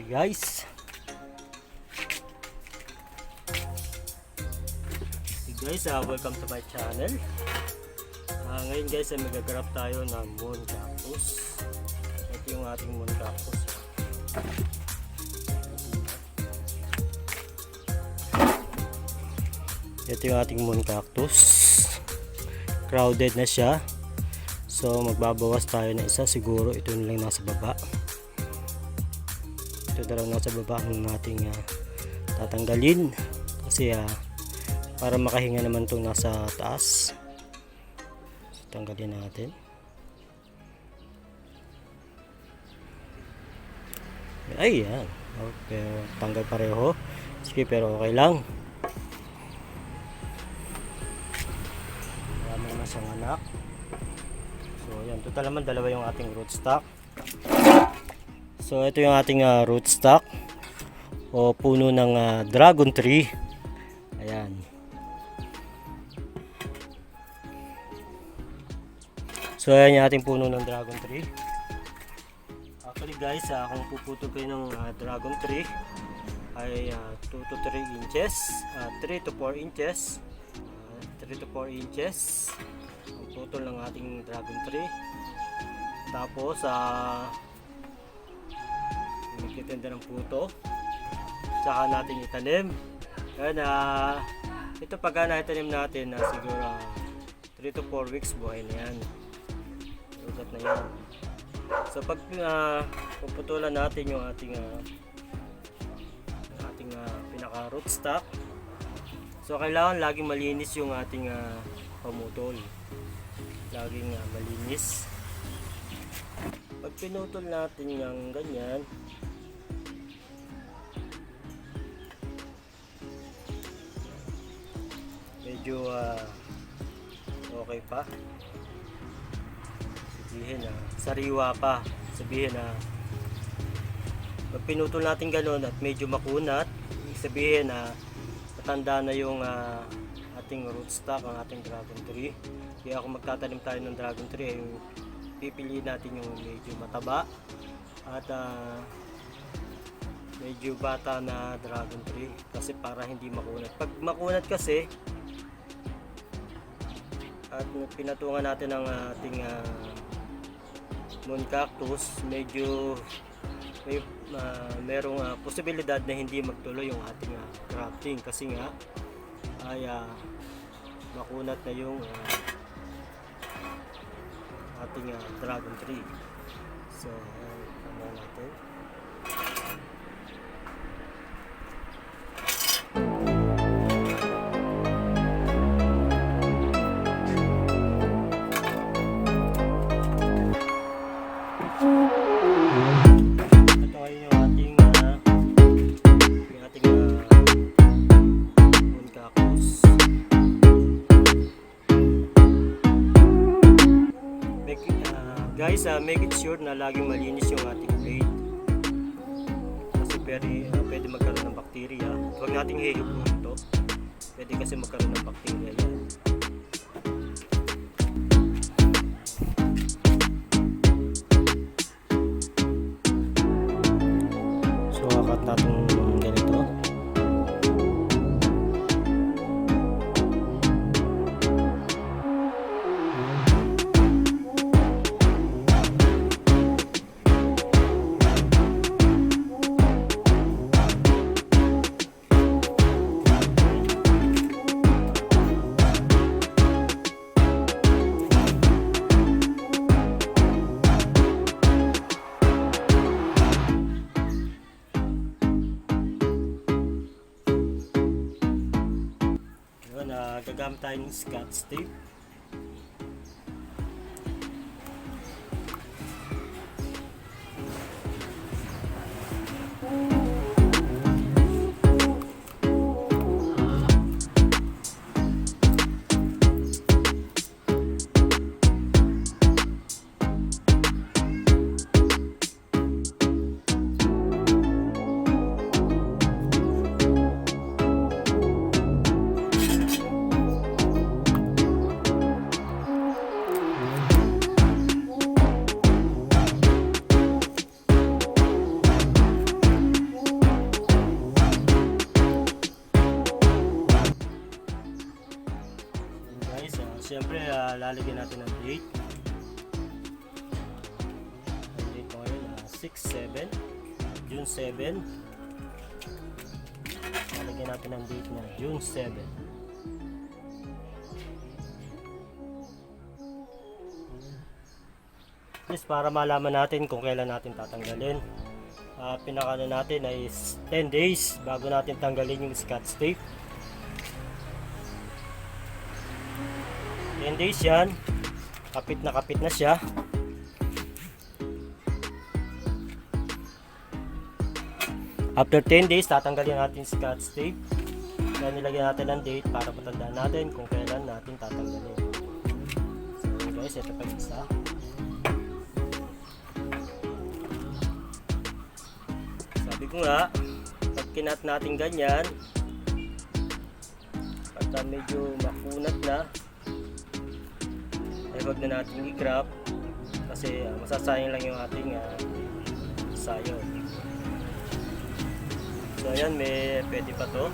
Okay guys. Welcome to my channel. Ngayon guys ay mag-grab tayo ng moon cactus. Ito yung ating moon cactus. Ito yung ating moon cactus. Crowded na siya. So magbabawas tayo na isa, siguro ito na lang nasa baba. Ito na lang nasa baba ang ating tatanggalin kasi para makahinga naman itong nasa taas. So, tanggalin natin. Ayan. Okay, tanggal pareho. Sige, pero okay lang. Marami naman siyang anak. So yan, total naman dalawa yung ating rootstock. So ito yung ating rootstock o puno ng dragon tree. Ayan. So ayan yung ating puno ng dragon tree. Actually guys, kung puputol kayo ng dragon tree ay 2 to 3 inches, 3 to 4 inches, 3 to 4 inches ang putol ng ating dragon tree. Tapos magtitinda ng puto, tsaka natin itanim. Ayan, ito pagka naitanim natin siguro 3 to 4 weeks buhay na yan. Ugat na yan. So pag puputulan natin yung ating pinaka rootstock, so kailangan laging malinis yung ating pamutol. Laging malinis. Pag pinutol natin yung ganyan, medyo okay pa. Sabihin sariwa pa. Sabihin pag pinutol natin ganun at medyo makunat, sabihin matanda na yung ating rootstock, ang ating dragon tree. Kaya kung magtatanim tayo ng dragon tree, ay pipiliin natin yung medyo mataba at medyo bata na dragon tree kasi para hindi makunat. Pag makunat kasi at pinatungan natin ang ating moon cactus, medyo merong posibilidad na hindi magtuloy yung ating grafting kasi nga ay makunat na yung ating dragon tree. So tama natin. Guys, make it sure na laging malinis yung ating blade kasi pwede magkaroon ng bakterya. Huwag nating hihigupin ito, pwede kasi magkaroon ng bakterya yan. So akat natin ganito. Gagamit tayo ng Scotch tape. lalagyan natin ng date. Ang date ko ngayon 6/7, June 7. Lalagyan natin ng date na June 7. Just para malaman natin kung kailan natin tatanggalin. Pinakano natin ay 10 days bago natin tanggalin yung Scotch tape. 10 days yan, kapit na siya. After 10 days tatanggalin natin Scotch tape. Kaya nilagyan natin ng date para matandaan natin kung kailan natin tatanggalin. So guys, ito pa isa. Sabi ko nga, pag kinat natin ganyan, pagka medyo makunat na, ay wag na natin i-graft kasi masasayang lang yung ating sayo. So ayan, may pwede pa to.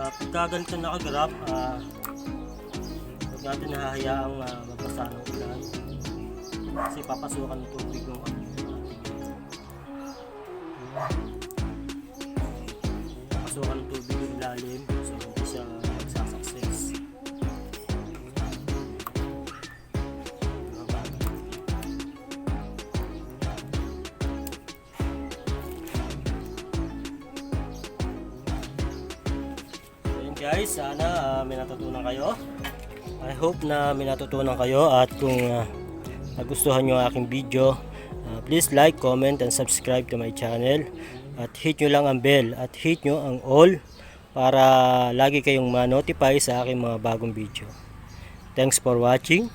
Pagka ganito nakagrap, huwag natin nahahayaang magbasa ng ulan kasi papasukan ng tubig yung papasukan ng tubig yung ilalim, so hindi siya magsasuccess. Guys, sana may natutunan kayo. I hope na may natutunan kayo at kung nagustuhan nyo ang aking video, please like, comment, and subscribe to my channel at hit nyo lang ang bell at hit nyo ang all para lagi kayong ma-notify sa aking mga bagong video. Thanks for watching.